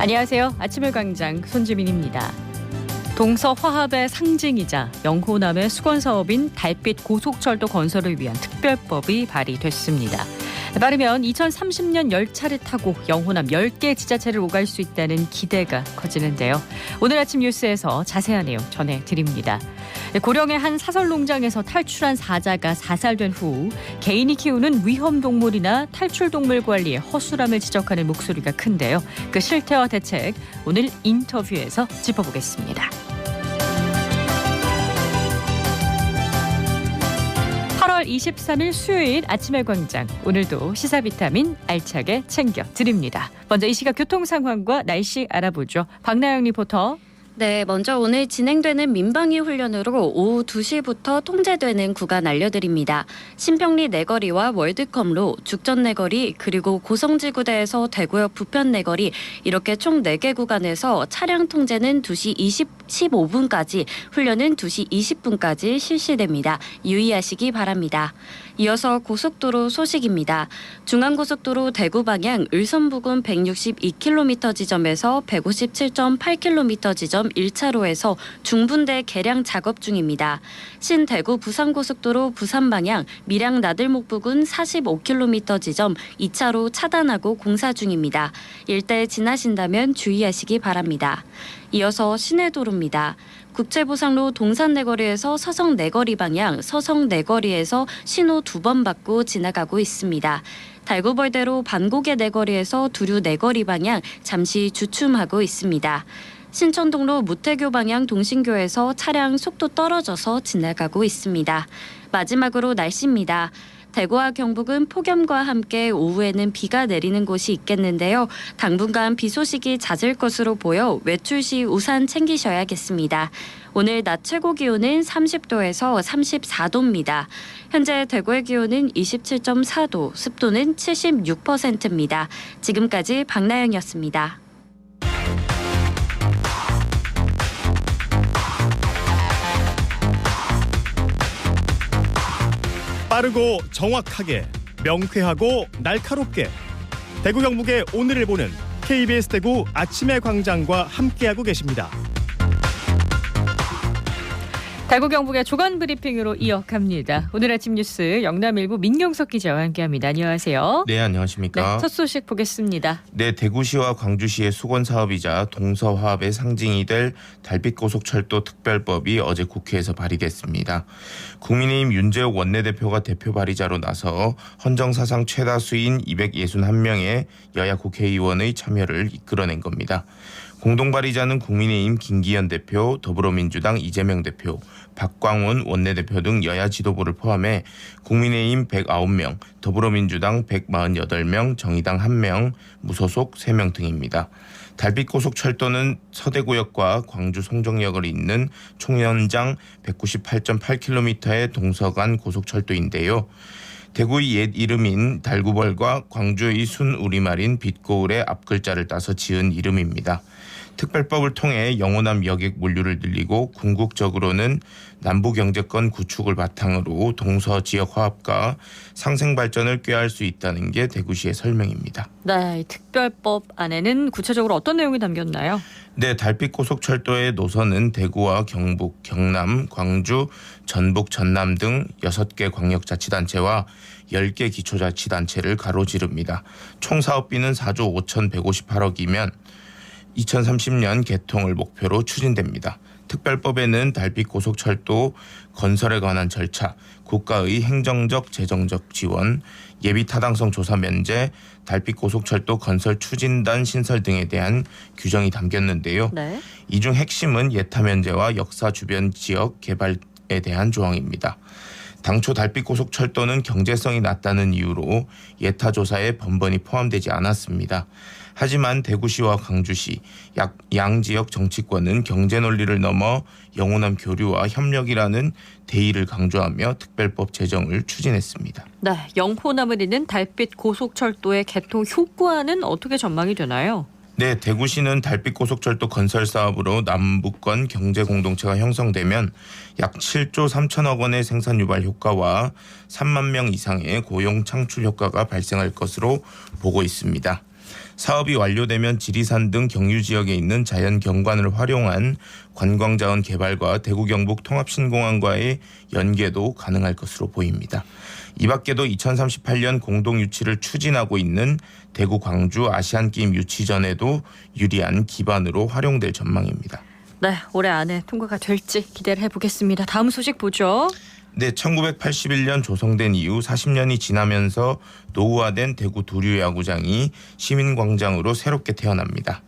안녕하세요. 아침의 광장 손지민입니다. 동서화합의 상징이자 영호남의 수건사업인 달빛 고속철도 건설을 위한 특별법이 발의됐습니다. 빠르면 2030년 열차를 타고 영호남 10개 지자체를 오갈 수 있다는 기대가 커지는데요. 오늘 아침 뉴스에서 자세한 내용 전해드립니다. 고령의 한 사설농장에서 탈출한 사자가 사살된 후 개인이 키우는 위험동물이나 탈출동물 관리의 허술함을 지적하는 목소리가 큰데요. 그 실태와 대책 오늘 인터뷰에서 짚어보겠습니다. 8월 23일 수요일 아침의 광장. 오늘도 시사 비타민 알차게 챙겨드립니다. 먼저 이 시각 교통 상황과 날씨 알아보죠. 박나영 리포터. 네, 먼저 오늘 진행되는 민방위 훈련으로 오후 2시부터 통제되는 구간 알려드립니다. 신평리 내거리와 월드컵로 죽전 내거리 그리고 고성지구대에서 대구역 부편 내거리 이렇게 총 4개 구간에서 차량 통제는 2시 15분까지 훈련은 2시 20분까지 실시됩니다. 유의하시기 바랍니다. 이어서 고속도로 소식입니다. 중앙고속도로 대구 방향 을선 부근 162km 지점에서 157.8km 지점 1차로에서 중분대 개량 작업 중입니다. 신대구 부산고속도로 부산 방향 밀양 나들목 부근 45km 지점 2차로 차단하고 공사 중입니다. 일대 지나신다면 주의하시기 바랍니다. 이어서 시내도로입니다. 국제보상로 동산내거리에서 서성내거리 방향 서성내거리에서 신호 2번 받고 지나가고 있습니다. 달구벌대로 반고개 내거리에서 두류 내거리 방향 잠시 주춤하고 있습니다. 신천동로 무태교 방향 동신교에서 차량 속도 떨어져서 지나가고 있습니다. 마지막으로 날씨입니다. 대구와 경북은 폭염과 함께 오후에는 비가 내리는 곳이 있겠는데요. 당분간 비 소식이 잦을 것으로 보여 외출 시 우산 챙기셔야겠습니다. 오늘 낮 최고 기온은 30도에서 34도입니다. 현재 대구의 기온은 27.4도, 습도는 76%입니다. 지금까지 박나영이었습니다. 빠르고 정확하게, 명쾌하고 날카롭게 대구 경북의 오늘을 보는 KBS 대구 아침의 광장과 함께하고 계십니다. 대구 경북의 조간 브리핑으로 이어갑니다. 오늘 아침 뉴스 영남일보 민경석 기자와 함께합니다. 안녕하세요. 네, 안녕하십니까. 네, 첫 소식 보겠습니다. 네, 대구시와 광주시의 수건사업이자 동서화합의 상징이 될 달빛고속철도 특별법이 어제 국회에서 발의됐습니다. 국민의힘 윤재욱 원내대표가 대표 발의자로 나서 헌정사상 최다수인 261명의 여야 국회의원의 참여를 이끌어낸 겁니다. 공동발의자는 국민의힘 김기현 대표, 더불어민주당 이재명 대표, 박광원 원내대표 등 여야 지도부를 포함해 국민의힘 109명, 더불어민주당 148명, 정의당 1명, 무소속 3명 등입니다. 달빛고속철도는 서대구역과 광주 송정역을 잇는 총 연장 198.8km의 동서간 고속철도인데요. 대구의 옛 이름인 달구벌과 광주의 순 우리말인 빛고을의 앞글자를 따서 지은 이름입니다. 특별법을 통해 영호남 여객 물류를 늘리고 궁극적으로는 남부경제권 구축을 바탕으로 동서 지역 화합과 상생 발전을 꾀할 수 있다는 게 대구시의 설명입니다. 네, 특별법 안에는 구체적으로 어떤 내용이 담겼나요? 네, 달빛고속철도의 노선은 대구와 경북, 경남, 광주, 전북, 전남 등 6개 광역자치단체와 10개 기초자치단체를 가로지릅니다. 총 사업비는 4조 5,158억이면 2030년 개통을 목표로 추진됩니다. 특별법에는 달빛고속철도 건설에 관한 절차, 국가의 행정적, 재정적 지원, 예비 타당성 조사 면제, 달빛고속철도 건설 추진단 신설 등에 대한 규정이 담겼는데요. 네. 이 중 핵심은 예타 면제와 역사 주변 지역 개발에 대한 조항입니다. 당초 달빛고속철도는 경제성이 낮다는 이유로 예타 조사에 번번이 포함되지 않았습니다. 하지만 대구시와 광주시, 양 지역 정치권은 경제 논리를 넘어 영호남 교류와 협력이라는 대의를 강조하며 특별법 제정을 추진했습니다. 네, 영호남을 잇는 달빛 고속철도의 개통 효과는 어떻게 전망이 되나요? 네, 대구시는 달빛고속철도 건설 사업으로 남북권 경제공동체가 형성되면 약 7조 3천억 원의 생산 유발 효과와 3만 명 이상의 고용 창출 효과가 발생할 것으로 보고 있습니다. 사업이 완료되면 지리산 등 경유 지역에 있는 자연 경관을 활용한 관광자원 개발과 대구 경북 통합신공항과의 연계도 가능할 것으로 보입니다. 이 밖에도 2038년 공동 유치를 추진하고 있는 대구 광주 아시안게임 유치전에도 유리한 기반으로 활용될 전망입니다. 네, 올해 안에 통과가 될지 기대를 해보겠습니다. 다음 소식 보죠. 네, 1981년 조성된 이후 40년이 지나면서 노후화된 대구 두류야구장이 시민광장으로 새롭게 태어납니다.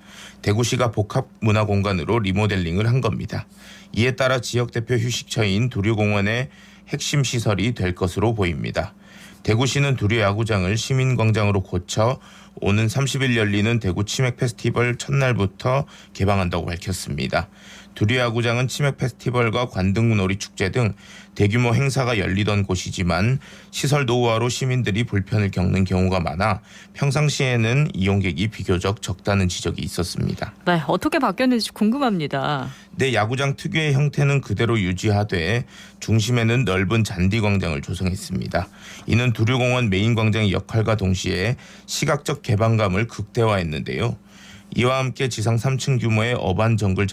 대구시가 복합문화공간으로 리모델링을 한 겁니다. 이에 따라 지역대표 휴식처인 두류공원의 핵심 시설이 될 것으로 보입니다. 대구시는 두류야구장을 시민광장으로 고쳐 오는 30일 열리는 대구 치맥 페스티벌 첫날부터 개방한다고 밝혔습니다. 두류야구장은 치맥 페스티벌과 관등놀이 축제 등 대규모 행사가 열리던 곳이지만 시설 노후화로 시민들이 불편을 겪는 경우가 많아 평상시에는 이용객이 비교적 적다는 지적이 있었습니다. 네, 어떻게 바뀌었는지 궁금합니다. 네, 야구장 특유의 형태는 그대로 유지하되 중심에는 넓은 잔디 광장을 조성했습니다. 이는 두류공원 메인 광장의 역할과 동시에 시각적 개방감을 극대화했는데요. 이와 함께 지상 3층 규모의 어반 정글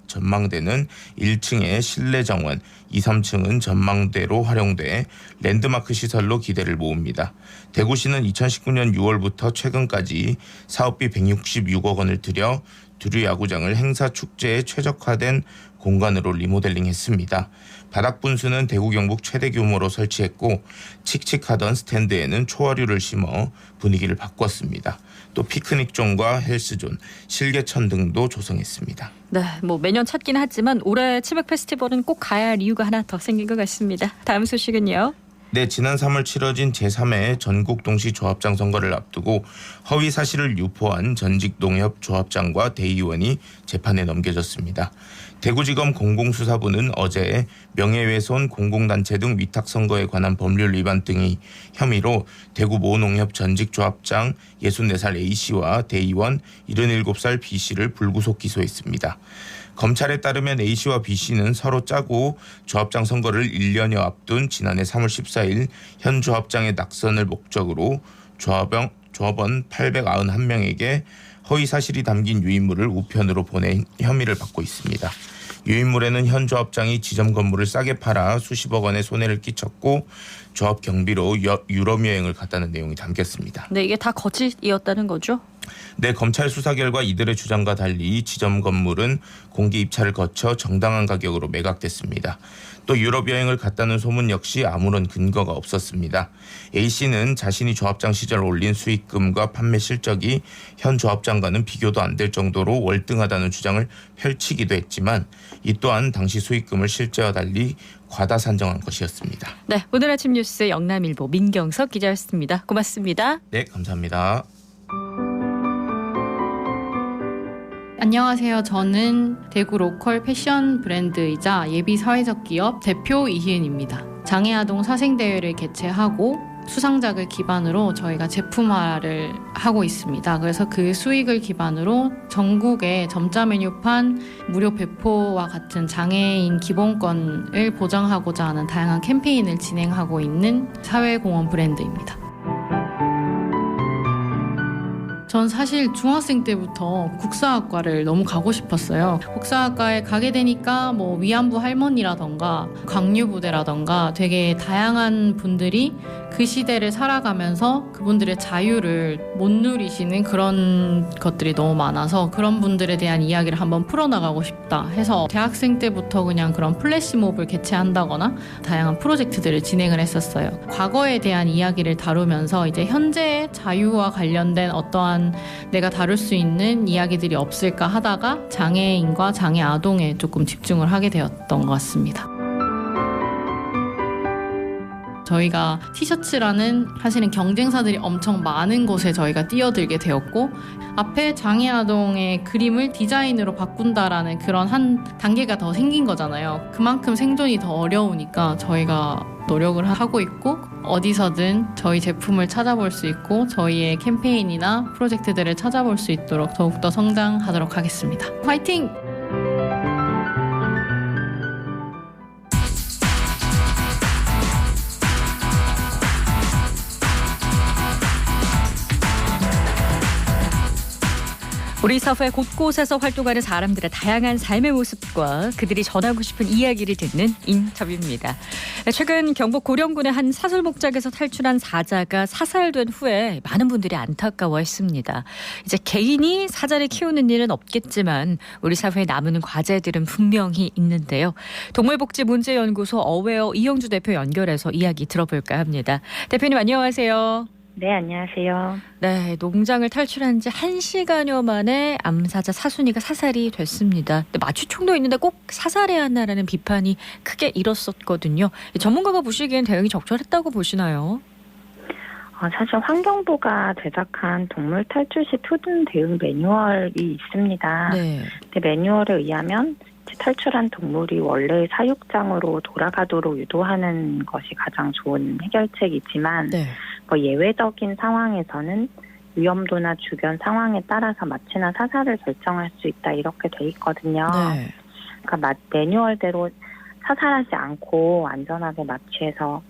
전망대는 1층의 실내 정원, 2, 3층은 전망대로 활용돼 랜드마크 시설로 기대를 모읍니다. 대구시는 2019년 6월부터 최근까지 사업비 166억 원을 들여 두류야구장을 행사 축제에 최적화된 공간으로 리모델링했습니다. 바닥 분수는 대구 경북 최대 규모로 설치했고 칙칙하던 스탠드에는 초화류를 심어 분위기를 바꿨습니다. 또 피크닉존과 헬스존, 실개천 등도 조성했습니다. 네, 뭐 매년 찾긴 하지만 올해 치맥 페스티벌은 꼭 가야 할 이유가 하나 더 생긴 것 같습니다. 다음 소식은요. 네, 지난 3월 치러진 제3회 전국 동시 조합장 선거를 앞두고 허위 사실을 유포한 전직 농협 조합장과 대의원이 재판에 넘겨졌습니다. 대구지검 공공수사부는 어제 명예훼손, 공공단체 등 위탁선거에 관한 법률 위반 등의 혐의로 대구 모 농협 전직 조합장 64살 A씨와 대의원 77살 B씨를 불구속 기소했습니다. 검찰에 따르면 A씨와 B씨는 서로 짜고 조합장 선거를 1년여 앞둔 지난해 3월 14일 현 조합장의 낙선을 목적으로 조합원 891명에게 허위 사실이 담긴 유인물을 우편으로 보낸 혐의를 받고 있습니다. 유인물에는 현 조합장이 지점 건물을 싸게 팔아 수십억 원의 손해를 끼쳤고 조합 경비로 유럽 여행을 갔다는 내용이 담겼습니다. 네, 이게 다 거짓이었다는 거죠? 네, 검찰 수사 결과 이들의 주장과 달리 지점 건물은 공개 입찰을 거쳐 정당한 가격으로 매각됐습니다. 또 유럽 여행을 갔다는 소문 역시 아무런 근거가 없었습니다. A씨는 자신이 조합장 시절 올린 수익금과 판매 실적이 현 조합장과는 비교도 안 될 정도로 월등하다는 주장을 펼치기도 했지만 이 또한 당시 수익금을 실제와 달리 과다 산정한 것이었습니다. 네, 오늘 아침 뉴스 영남일보 민경석 기자였습니다. 고맙습니다. 네, 감사합니다. 안녕하세요. 저는 대구 로컬 패션 브랜드이자 예비 사회적 기업 대표 이희은입니다. 장애아동 사생대회를 개최하고 수상작을 기반으로 저희가 제품화를 하고 있습니다. 그래서 그 수익을 기반으로 전국의 점자 메뉴판 무료 배포와 같은 장애인 기본권을 보장하고자 하는 다양한 캠페인을 진행하고 있는 사회공헌 브랜드입니다. 전 사실 중학생 때부터 국사학과를 너무 가고 싶었어요. 국사학과에 가게 되니까 뭐 위안부 할머니라던가 강류부대라던가 되게 다양한 분들이 그 시대를 살아가면서 그분들의 자유를 못 누리시는 그런 것들이 너무 많아서 그런 분들에 대한 이야기를 한번 풀어나가고 싶다 해서 대학생 때부터 그냥 그런 플래시몹을 개최한다거나 다양한 프로젝트들을 진행을 했었어요. 과거에 대한 이야기를 다루면서 이제 현재의 자유와 관련된 어떠한 내가 다룰 수 있는 이야기들이 없을까 하다가 장애인과 장애 아동에 조금 집중을 하게 되었던 것 같습니다. 저희가 티셔츠라는 사실은 경쟁사들이 엄청 많은 곳에 저희가 뛰어들게 되었고 앞에 장애 아동의 그림을 디자인으로 바꾼다라는 그런 한 단계가 더 생긴 거잖아요. 그만큼 생존이 더 어려우니까 저희가 노력을 하고 있고 어디서든 저희 제품을 찾아볼 수 있고 저희의 캠페인이나 프로젝트들을 찾아볼 수 있도록 더욱더 성장하도록 하겠습니다. 화이팅! 우리 사회 곳곳에서 활동하는 사람들의 다양한 삶의 모습과 그들이 전하고 싶은 이야기를 듣는 인터뷰입니다. 최근 경북 고령군의 한 사설 목장에서 탈출한 사자가 사살된 후에 많은 분들이 안타까워했습니다. 이제 개인이 사자를 키우는 일은 없겠지만 우리 사회에 남은 과제들은 분명히 있는데요. 동물복지문제연구소 어웨어 이영주 대표 연결해서 이야기 들어볼까 합니다. 대표님 안녕하세요. 네, 안녕하세요. 네, 농장을 탈출한 지 1시간여 만에 암사자 사순이가 사살이 됐습니다. 근데 마취총도 있는데 꼭 사살해야 하나라는 비판이 크게 일었었거든요. 전문가가 보시기엔 대응이 적절했다고 보시나요? 사실 환경부가 제작한 동물 탈출 시 표준 대응 매뉴얼이 있습니다. 네. 근데 매뉴얼에 의하면 탈출한 동물이 원래의 사육장으로 돌아가도록 유도하는 것이 가장 좋은 해결책이지만 네. 예외적인 상황에서는 위험도나 주변 상황에 따라서 마취나 사살을 결정할 수 있다 이렇게 돼 있거든요. 네. 그러니까 매뉴얼대로 사살하지 않고 안전하게 마취해서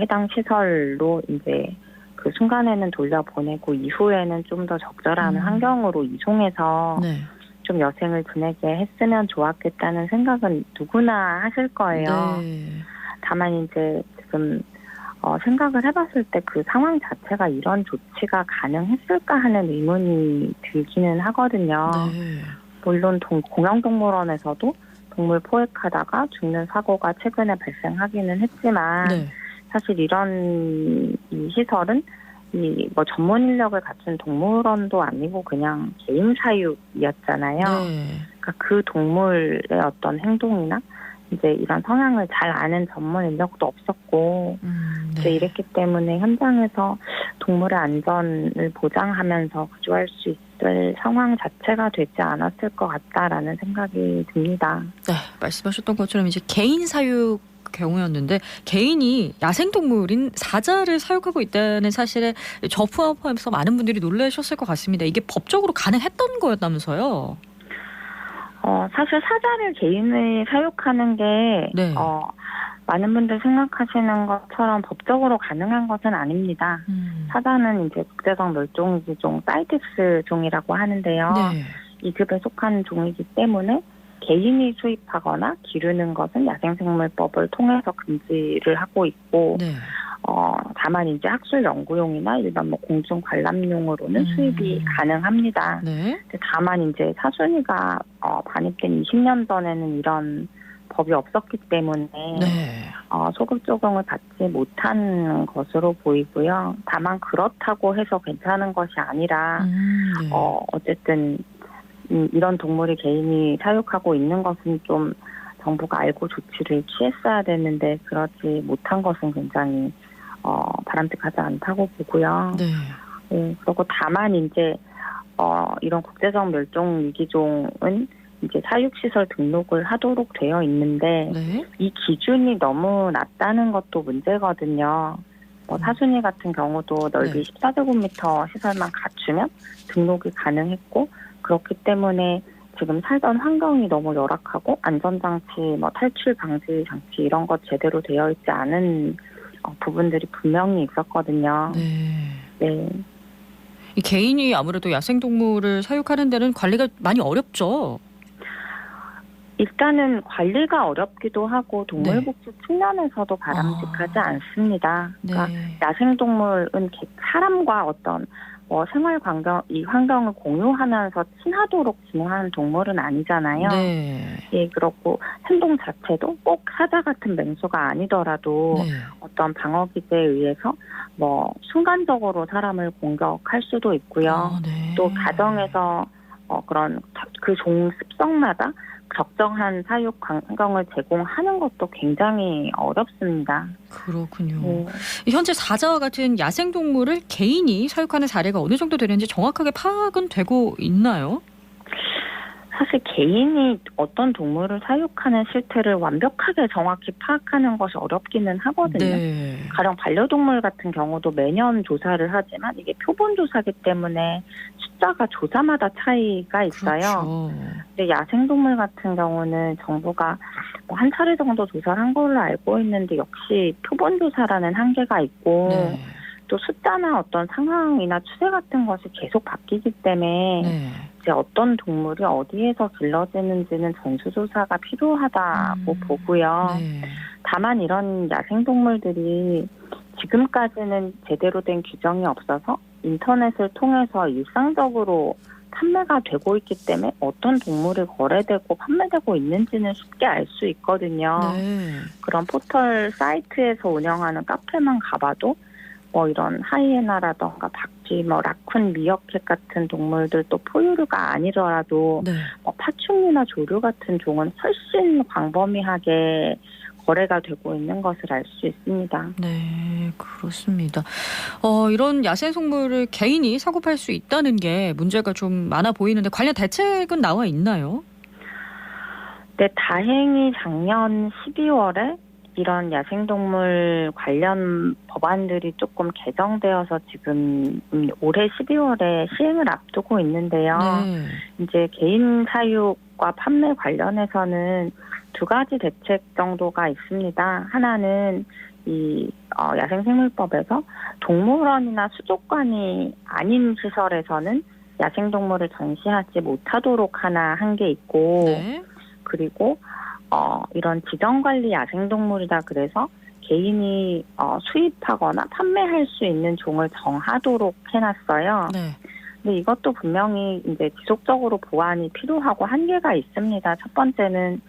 해당 시설로 이제 그 순간에는 돌려보내고 이후에는 좀 더 적절한 환경으로 이송해서 네. 좀 여생을 지내게 했으면 좋았겠다는 생각은 누구나 하실 거예요. 네. 다만 이제 지금 생각을 해봤을 때 그 상황 자체가 이런 조치가 가능했을까 하는 의문이 들기는 하거든요. 네. 물론 공영동물원에서도 동물 포획하다가 죽는 사고가 최근에 발생하기는 했지만 네. 사실 이런 이 시설은 전문 인력을 갖춘 동물원도 아니고 그냥 개인 사육이었잖아요. 네. 그러니까 그 동물의 어떤 행동이나 이제 이런 성향을 잘 아는 전문 인력도 없었고 네. 이제 이랬기 때문에 현장에서 동물의 안전을 보장하면서 구조할 수 있을 상황 자체가 되지 않았을 것 같다라는 생각이 듭니다. 네, 말씀하셨던 것처럼 이제 개인 사육 경우였는데 개인이 야생동물인 사자를 사육하고 있다는 사실에 저 포함해서 많은 분들이 놀라셨을 것 같습니다. 이게 법적으로 가능했던 거였다면서요? 사실 사자를 개인이 사육하는 게 네. 많은 분들 생각하시는 것처럼 법적으로 가능한 것은 아닙니다. 사자는 이제 국제적 멸종위기종 사이텍스 종이라고 하는데요. 네. 이 급에 속한 종이기 때문에 개인이 수입하거나 기르는 것은 야생생물법을 통해서 금지를 하고 있고, 네. 다만 이제 학술 연구용이나 일반 공중 관람용으로는 수입이 가능합니다. 네. 다만 이제 사순이가 반입된 20년 전에는 이런 법이 없었기 때문에 네. 소급 적용을 받지 못한 것으로 보이고요. 다만 그렇다고 해서 괜찮은 것이 아니라 네. 어쨌든 이런 동물이 개인이 사육하고 있는 것은 좀 정부가 알고 조치를 취했어야 되는데 그러지 못한 것은 굉장히 바람직하지 않다고 보고요. 네. 그리고 다만 이제 이런 국제적 멸종 위기종은 이제 사육시설 등록을 하도록 되어 있는데 네. 이 기준이 너무 낮다는 것도 문제거든요. 사순이 같은 경우도 넓이 14제곱미터 시설만 갖추면 등록이 가능했고 그렇기 때문에 지금 살던 환경이 너무 열악하고 안전장치, 탈출 방지 장치 이런 것 제대로 되어 있지 않은 부분들이 분명히 있었거든요. 네. 네. 이 개인이 아무래도 야생동물을 사육하는 데는 관리가 많이 어렵죠. 일단은 관리가 어렵기도 하고 동물복지 측면에서도 바람직하지 않습니다. 그러니까 야생동물은 사람과 어떤 생활 환경을 공유하면서 친하도록 진화하는 동물은 아니잖아요. 네. 예, 그렇고 행동 자체도 꼭 사자 같은 맹수가 아니더라도 어떤 방어 기제에 의해서 순간적으로 사람을 공격할 수도 있고요. 또 가정에서 그런 그 종 습성마다 적정한 사육 환경을 제공하는 것도 굉장히 어렵습니다. 그렇군요. 현재 사자와 같은 야생동물을 개인이 사육하는 사례가 어느 정도 되는지 정확하게 파악은 되고 있나요? 사실 개인이 어떤 동물을 사육하는 실태를 완벽하게 정확히 파악하는 것이 어렵기는 하거든요. 네. 가령 반려동물 같은 경우도 매년 조사를 하지만 이게 표본 조사기 때문에 숫자가 조사마다 차이가 있어요. 그렇죠. 근데 야생동물 같은 경우는 정부가 한 차례 정도 조사를 한 걸로 알고 있는데 역시 표본 조사라는 한계가 있고 또 숫자나 어떤 상황이나 추세 같은 것이 계속 바뀌기 때문에 도대체 어떤 동물이 어디에서 길러지는지는 전수조사가 필요하다고 보고요. 네. 다만 이런 야생동물들이 지금까지는 제대로 된 규정이 없어서 인터넷을 통해서 일상적으로 판매가 되고 있기 때문에 어떤 동물이 거래되고 판매되고 있는지는 쉽게 알 수 있거든요. 네. 그런 포털 사이트에서 운영하는 카페만 가봐도 뭐 이런 하이에나라던가 박쥐, 뭐 라쿤, 미어캣 같은 동물들도 포유류가 아니더라도 네. 파충류나 조류 같은 종은 훨씬 광범위하게 거래가 되고 있는 것을 알 수 있습니다. 네, 그렇습니다. 이런 야생동물을 개인이 사고 팔 수 있다는 게 문제가 좀 많아 보이는데 관련 대책은 나와 있나요? 네, 다행히 작년 12월에 이런 야생동물 관련 법안들이 조금 개정되어서 지금 올해 12월에 시행을 앞두고 있는데요. 네. 이제 개인 사육과 판매 관련해서는 두 가지 대책 정도가 있습니다. 하나는 이 야생생물법에서 동물원이나 수족관이 아닌 시설에서는 야생동물을 전시하지 못하도록 하나 한 게 있고, 네. 그리고 이런 지정관리 야생동물이다 그래서 개인이 수입하거나 판매할 수 있는 종을 정하도록 해놨어요. 네. 근데 이것도 분명히 이제 지속적으로 보완이 필요하고 한계가 있습니다. 첫 번째는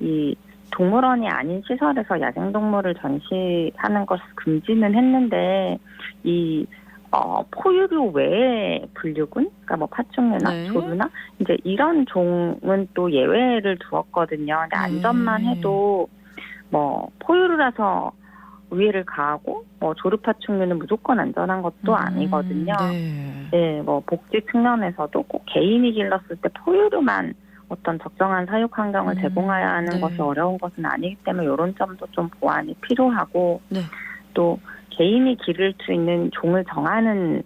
이 동물원이 아닌 시설에서 야생동물을 전시하는 것을 금지는 했는데 이 포유류 외의 분류군, 그러니까 뭐 파충류나 네. 조류나 이제 이런 종은 또 예외를 두었거든요. 근데 안전만 해도 뭐 포유류라서 우위를 가하고 뭐 조류파충류는 무조건 안전한 것도 아니거든요. 네. 네, 뭐 복지 측면에서도 꼭 개인이 길렀을 때 포유류만 어떤 적정한 사육 환경을 제공해야 하는 네. 것이 어려운 것은 아니기 때문에 이런 점도 좀 보완이 필요하고 네. 또 개인이 기를 수 있는 종을 정하는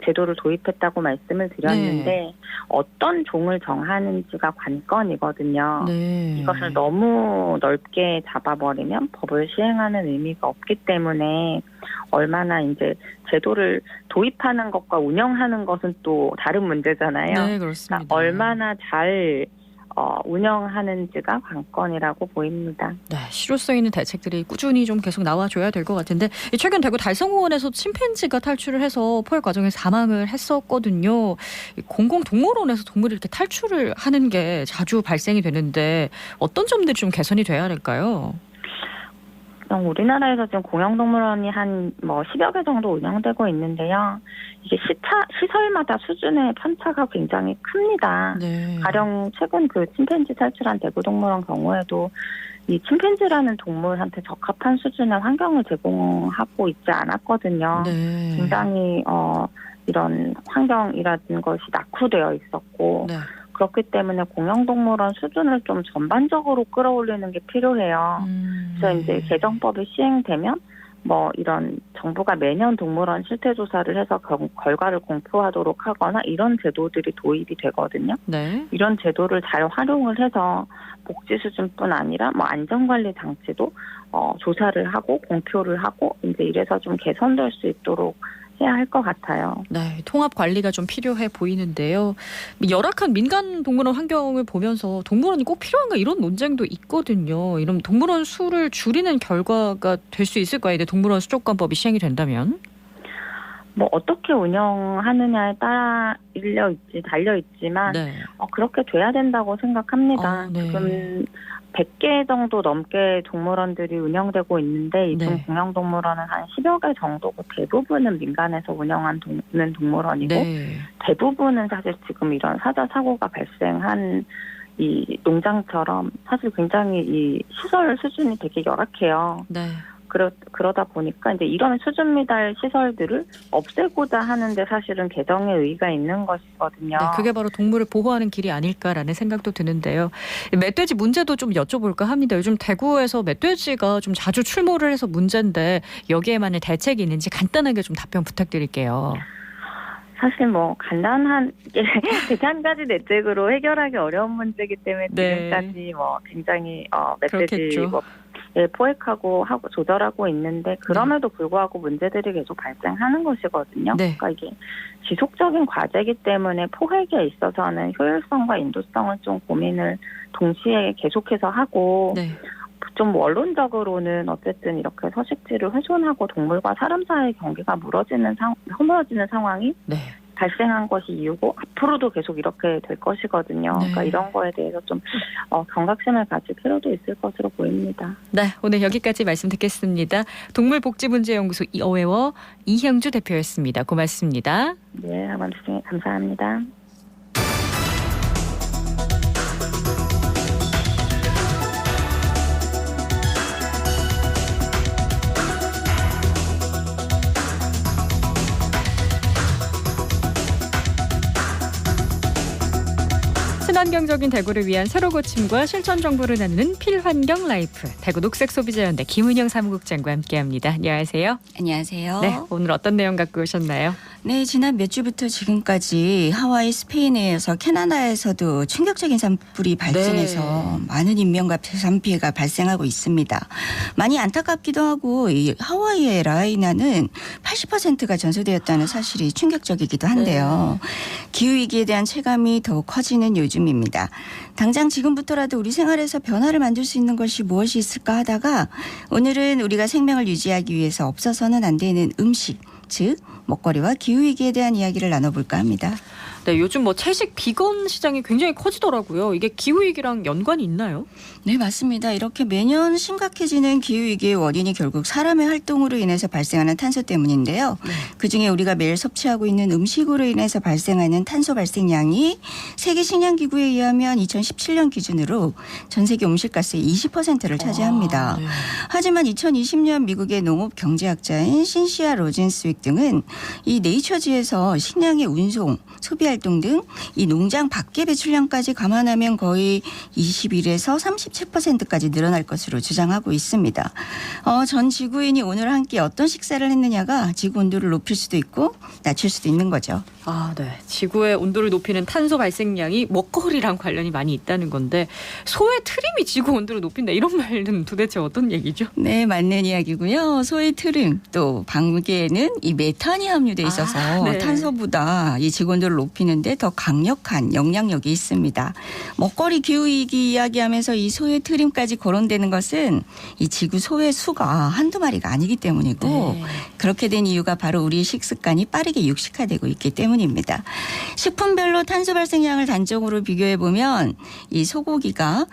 제도를 도입했다고 말씀을 드렸는데 네. 어떤 종을 정하는지가 관건이거든요. 네. 이것을 너무 넓게 잡아버리면 법을 시행하는 의미가 없기 때문에 얼마나 이제 제도를 도입하는 것과 운영하는 것은 또 다른 문제잖아요. 네, 그렇습니다. 그러니까 얼마나 잘 운영하는지가 관건이라고 보입니다. 네, 실효성 있는 대책들이 꾸준히 좀 계속 나와줘야 될 것 같은데 최근 대구 달성공원에서 침팬지가 탈출을 해서 포획 과정에 사망을 했었거든요. 공공동물원에서 동물이 이렇게 탈출을 하는 게 자주 발생이 되는데 어떤 점들이 좀 개선이 돼야 할까요? 우리나라에서 지금 공영동물원이 한 10여 개 정도 운영되고 있는데요. 이게 시설마다 수준의 편차가 굉장히 큽니다. 네. 가령 최근 그 침팬지 탈출한 대구동물원 경우에도 이 침팬지라는 동물한테 적합한 수준의 환경을 제공하고 있지 않았거든요. 네. 굉장히 이런 환경이라는 것이 낙후되어 있었고 네. 그렇기 때문에 공영동물원 수준을 좀 전반적으로 끌어올리는 게 필요해요. 그래서 이제 개정법이 시행되면 이런 정부가 매년 동물원 실태조사를 해서 결과를 공표하도록 하거나 이런 제도들이 도입이 되거든요. 네. 이런 제도를 잘 활용을 해서 복지 수준뿐 아니라 안전관리 장치도 조사를 하고 공표를 하고 이제 이래서 좀 개선될 수 있도록 해야 할 것 같아요. 네, 통합 관리가 좀 필요해 보이는데요. 열악한 민간 동물원 환경을 보면서 동물원이 꼭 필요한가 이런 논쟁도 있거든요. 이런 동물원 수를 줄이는 결과가 될 수 있을까요? 동물원 수족관법이 시행이 된다면? 어떻게 운영하느냐에 따라 달려있지만 네. 그렇게 돼야 된다고 생각합니다. 네. 지금 100개 정도 넘게 동물원들이 운영되고 있는데 이 중 공영동물원은 한 10여 개 정도고 대부분은 민간에서 운영하는 동물원이고 네. 대부분은 사실 지금 이런 사고가 발생한 이 농장처럼 사실 굉장히 이 시설 수준이 되게 열악해요. 네. 그러다 보니까 이제 이런 수준 미달 시설들을 없애고자 하는데 사실은 개정의 의의가 있는 것이거든요. 네, 그게 바로 동물을 보호하는 길이 아닐까라는 생각도 드는데요. 멧돼지 문제도 좀 여쭤볼까 합니다. 요즘 대구에서 멧돼지가 좀 자주 출몰을 해서 문제인데 여기에만의 대책이 있는지 간단하게 좀 답변 부탁드릴게요. 사실 간단한 게 한 가지 대책으로 해결하기 어려운 문제이기 때문에 지금까지 굉장히 멧돼지 포획하고 하고 조절하고 있는데 그럼에도 불구하고 문제들이 계속 발생하는 것이거든요. 네. 그러니까 이게 지속적인 과제이기 때문에 포획에 있어서는 효율성과 인도성을 좀 고민을 동시에 계속해서 하고 네. 좀 원론적으로는 어쨌든 이렇게 서식지를 훼손하고 동물과 사람 사이의 경계가 허물어지는 상황이 네. 발생한 것이 이유고 앞으로도 계속 이렇게 될 것이거든요. 네. 그러니까 이런 거에 대해서 좀 경각심을 가질 필요도 있을 것으로 보입니다. 네, 오늘 여기까지 말씀 듣겠습니다. 동물복지문제연구소 어웨어 이형주 대표였습니다. 고맙습니다. 네, 감사합니다. 친환경적인 대구를 위한 새로 고침과 실천 정보를 나누는 필환경 라이프 대구 녹색소비자연대 김은영 사무국장과 함께합니다. 안녕하세요. 안녕하세요. 네, 오늘 어떤 내용 갖고 오셨나요? 네, 지난 몇 주부터 지금까지 하와이, 스페인에 이어서 캐나다에서도 충격적인 산불이 발생해서 많은 인명과 재산 피해가 발생하고 있습니다. 많이 안타깝기도 하고 이 하와이의 라하이나는 80%가 전소되었다는 사실이 충격적이기도 한데요. 기후위기에 대한 체감이 더욱 커지는 요즘입니다. 당장 지금부터라도 우리 생활에서 변화를 만들 수 있는 것이 무엇이 있을까 하다가 오늘은 우리가 생명을 유지하기 위해서 없어서는 안 되는 음식, 즉 먹거리와 기후위기에 대한 이야기를 나눠볼까 합니다. 네, 요즘 채식 비건 시장이 굉장히 커지더라고요. 이게 기후위기랑 연관이 있나요? 네, 맞습니다. 이렇게 매년 심각해지는 기후위기의 원인이 결국 사람의 활동으로 인해서 발생하는 탄소 때문인데요. 그중에 우리가 매일 섭취하고 있는 음식으로 인해서 발생하는 탄소 발생량이 세계식량기구에 의하면 2017년 기준으로 전 세계 온실가스의 20%를 차지합니다. 하지만 2020년 미국의 농업경제학자인 신시아 로젠스윅 등은 이 네이처지에서 식량의 운송, 소비활동 등 이 농장 밖의 배출량까지 감안하면 거의 21에서 37%까지 늘어날 것으로 주장하고 있습니다. 전 지구인이 오늘 한 끼 어떤 식사를 했느냐가 지구 온도를 높일 수도 있고 낮출 수도 있는 거죠. 아, 네. 지구의 온도를 높이는 탄소 발생량이 먹거리랑 관련이 많이 있다는 건데 소의 트림이 지구 온도를 높인다 이런 말은 도대체 어떤 얘기죠? 네, 맞는 이야기고요. 소의 트림 또 방귀에는 이 메탄이 함유돼 있어서 네. 탄소보다 이 지구 온도를 높이는데 더 강력한 영향력이 있습니다. 먹거리 기후위기 이야기하면서 이 소의 트림까지 거론되는 것은 이 지구 소의 수가 한두 마리가 아니기 때문이고 네. 그렇게 된 이유가 바로 우리의 식습관이 빠르게 육식화되고 있기 때문입니다. 식품별로 탄소 발생량을 단적으로 비교해 보면 이 소고기가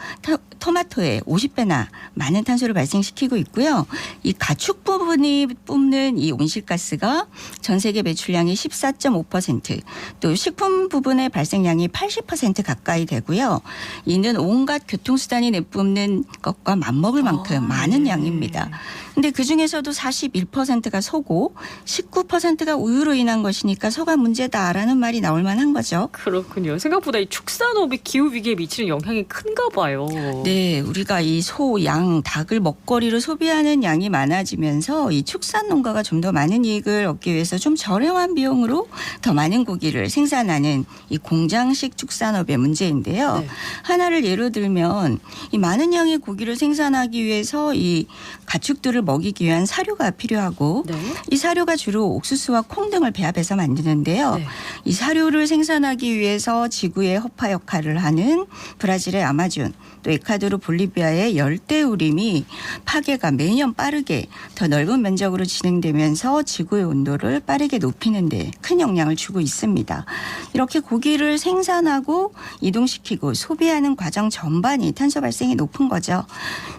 토마토의 50배나 많은 탄소를 발생시키고 있고요. 이 가축 부분이 뿜는 이 온실가스가 전 세계 배출량의 14.5%, 또 식품 부분의 발생량이 80% 가까이 되고요. 이는 온갖 교통수단이 내뿜는 것과 맞먹을 만큼 많은 양입니다. 근데 그중에서도 41%가 소고 19%가 우유로 인한 것이니까 소가 문제다라는 말이 나올 만한 거죠. 그렇군요. 생각보다 이 축산업이 기후위기에 미치는 영향이 큰가 봐요. 네, 우리가 이 소, 양, 닭을 먹거리로 소비하는 양이 많아지면서 이 축산 농가가 좀 더 많은 이익을 얻기 위해서 좀 저렴한 비용으로 더 많은 고기를 생산하는 이 공장식 축산업의 문제인데요. 네. 하나를 예로 들면 이 많은 양의 고기를 생산하기 위해서 이 가축들을 먹이기 위한 사료가 필요하고 네. 이 사료가 주로 옥수수와 콩 등을 배합해서 만드는데요. 네. 이 사료를 생산하기 위해서 지구의 허파 역할을 하는 브라질의 아마존 또 에콰도르 볼리비아의 열대우림이 파괴가 매년 빠르게 더 넓은 면적으로 진행되면서 지구의 온도를 빠르게 높이는 데 큰 영향을 주고 있습니다. 이렇게 고기를 생산하고 이동시키고 소비하는 과정 전반이 탄소 발생이 높은 거죠.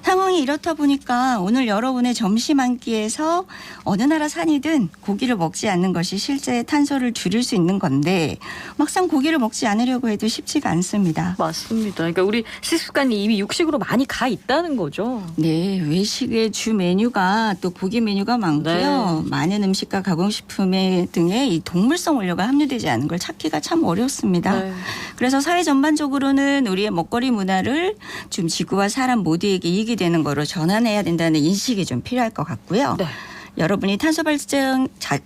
상황이 이렇다 보니까 오늘 여러분의 점심 한 끼에서 어느 나라 산이든 고기를 먹지 않는 것이 실제 탄소를 줄일 수 있는 건데 막상 고기를 먹지 않으려고 해도 쉽지가 않습니다. 맞습니다. 그러니까 우리 식습관이 이미 육식으로 많이 가 있다는 거죠. 네, 외식의 주 메뉴가 또 고기 메뉴가 많고요. 네. 많은 음식과 가공식품 등에 이 동물성 원료가 함유되지 않은 걸 찾기가 참 어렵습니다. 네. 그래서 사회 전반적으로는 우리의 먹거리 문화를 좀 지구와 사람 모두에게 이익이 되는 거로 전환해야 된다는 인식이 좀 필요할 것 같고요. 네. 여러분이 탄소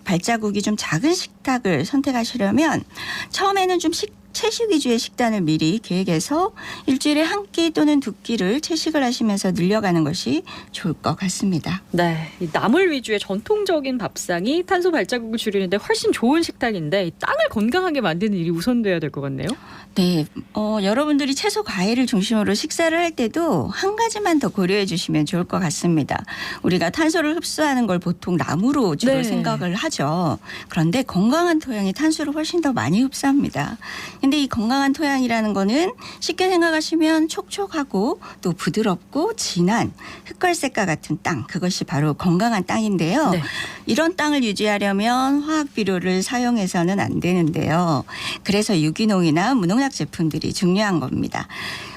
발자국이 좀 작은 식탁을 선택하시려면 처음에는 좀 채식 위주의 식단을 미리 계획해서 일주일에 한 끼 또는 두 끼를 채식을 하시면서 늘려가는 것이 좋을 것 같습니다. 네, 이 나물 위주의 전통적인 밥상이 탄소 발자국을 줄이는데 훨씬 좋은 식탁인데 이 땅을 건강하게 만드는 일이 우선돼야 될 것 같네요. 네, 여러분들이 채소 과일을 중심으로 식사를 할 때도 한 가지만 더 고려해 주시면 좋을 것 같습니다. 우리가 탄소를 흡수하는 걸 보통 나무로 주로 네. 생각을 하죠. 그런데 건강한 토양이 탄소를 훨씬 더 많이 흡수합니다. 근데 이 건강한 토양이라는 거는 쉽게 생각하시면 촉촉하고 또 부드럽고 진한 흑갈색과 같은 땅, 그것이 바로 건강한 땅인데요. 네. 이런 땅을 유지하려면 화학 비료를 사용해서는 안 되는데요. 그래서 유기농이나 무농약 제품들이 중요한 겁니다.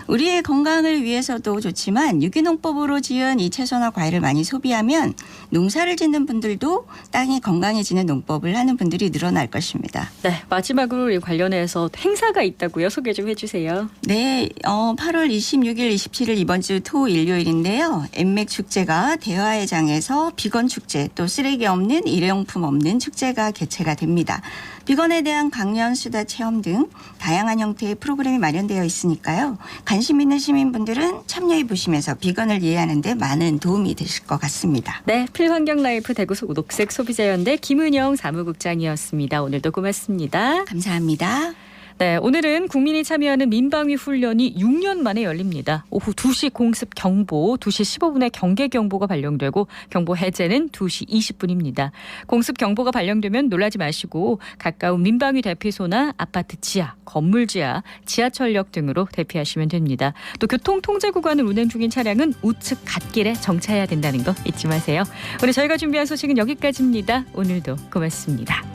우리의 건강을 위해서도 좋지만 유기농법으로 지은 이 채소나 과일을 많이 소비하면 농사를 짓는 분들도 땅이 건강해지는 농법을 하는 분들이 늘어날 것입니다. 네, 마지막으로 이 관련해서 행사가 있다고요. 소개 좀 해주세요. 네, 8월 26일, 27일 이번 주 토, 일요일인데요. 엠맥 축제가 대화의 장에서 비건 축제 또 쓰레기 없는 일회용품 없는 축제가 개최가 됩니다. 비건에 대한 강연, 수다, 체험 등 다양한 형태의 프로그램이 마련되어 있으니까요. 관심 있는 시민분들은 참여해 보시면서 비건을 이해하는 데 많은 도움이 되실 것 같습니다. 네, 필환경라이프 대구 녹색 소비자연대 김은영 사무국장이었습니다. 오늘도 고맙습니다. 감사합니다. 네, 오늘은 국민이 참여하는 민방위 훈련이 6년 만에 열립니다. 오후 2시 공습 경보, 2시 15분에 경계 경보가 발령되고 경보 해제는 2시 20분입니다. 공습 경보가 발령되면 놀라지 마시고 가까운 민방위 대피소나 아파트 지하, 건물 지하, 지하철역 등으로 대피하시면 됩니다. 또 교통 통제 구간을 운행 중인 차량은 우측 갓길에 정차해야 된다는 거 잊지 마세요. 오늘 저희가 준비한 소식은 여기까지입니다. 오늘도 고맙습니다.